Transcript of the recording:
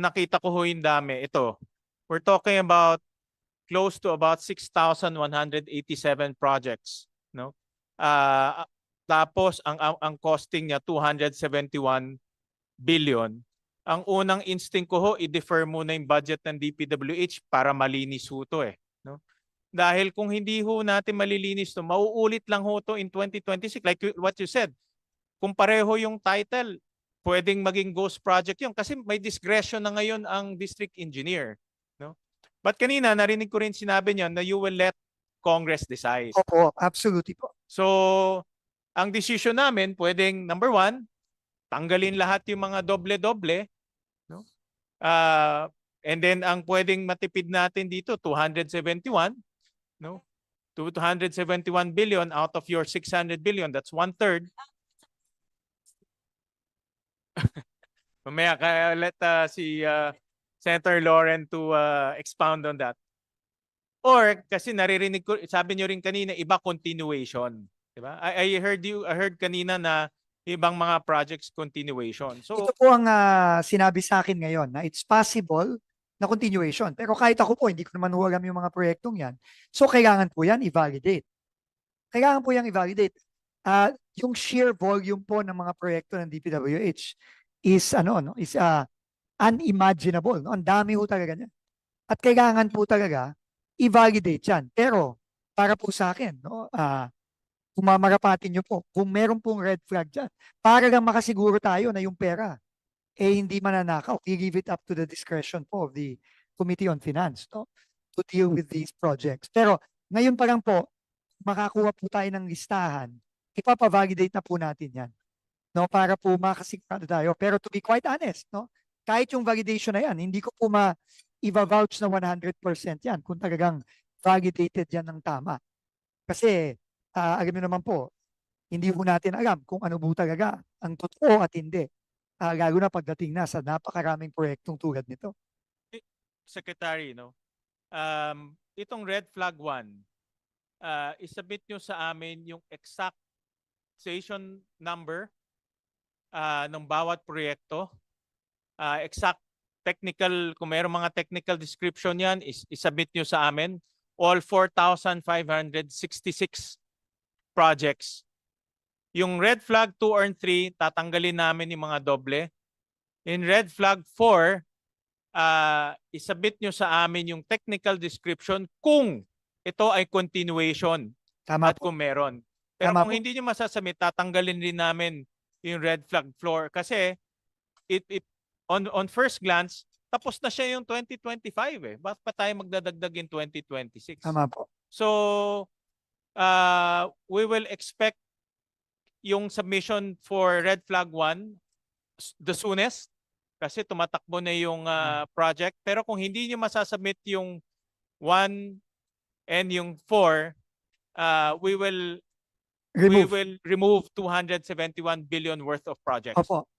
nakita ko ho yung dami, ito, we're talking about close to about 6,187 projects, no? Tapos ang costing niya 271 billion. Ang unang instinct ko ho, i-defer muna yung budget ng DPWH para malinis ho to no? Dahil kung hindi ho natin malilinis to, mauulit lang ho to in 2026 like what you said. Kung pareho yung title, pwedeng maging ghost project yun kasi may discretion na ngayon ang district engineer, no? But kanina narinig ko rin sinabi niya na you will let Congress decide. Opo, absolutely po. So, ang decision namin pwedeng number one, tanggalin lahat yung mga doble-doble, no? And then ang pwedeng matipid natin dito 271, no? 271 billion out of your 600 billion, that's 1/3. Mamaya let si Senator Lauren to expound on that. Or kasi naririnig ko, sabi niyo rin kanina, iba continuation, di ba? I heard kanina na ibang mga projects continuation. So ito po ang sinabi sa akin ngayon na it's possible na continuation. Pero kahit ako po, hindi ko naman alam yung mga proyektong yan. So kailangan po yan i-validate. Kailangan po yan i-validate. Yung sheer volume po ng mga proyekto ng DPWH is unimaginable. No? Ang dami po talaga niya. At kailangan po talaga i-validate yan. Pero para po sa akin, no, kung mamarapatin nyo po, kung meron pong red flag dyan, para lang makasiguro tayo na yung pera hindi mananakaw. We leave it up to the discretion po of the Committee on Finance, no, to deal with these projects. Pero ngayon pa lang po, makakuha po tayo ng listahan, ipapavalidate na po natin yan, no, para po makasigurado tayo. Pero to be quite honest, no, kahit yung validation na yan, hindi ko po i-vouch na 100% yan kung talagang validated yan ng tama. Kasi alam niyo naman po, hindi po natin alam kung ano po talaga ang totoo at hindi. Lalo na pagdating na sa napakaraming proyektong tulad nito. Secretary, no? Itong Red Flag 1, isubmit nyo sa amin yung exact station number ng bawat proyekto. Exact technical, kung mayroong mga technical description yan, isubmit nyo sa amin. All 4,566 projects. Yung red flag 2 or 3, tatanggalin namin yung mga doble. In red flag 4, isubmit nyo sa amin yung technical description kung ito ay continuation. Tama at po. kung meron. Pero Tama kung po. hindi nyo masasubmit, tatanggalin din namin yung red flag 4 kasi on first glance, tapos na siya yung 2025 Bakit pa tayo magdadagdag in 2026? Tama po. So, we will expect yung submission for red flag 1 the soonest kasi tumatakbo na yung project. Pero kung hindi nyo masasubmit yung 1 and yung 4, we will remove 271 billion worth of projects. Opo.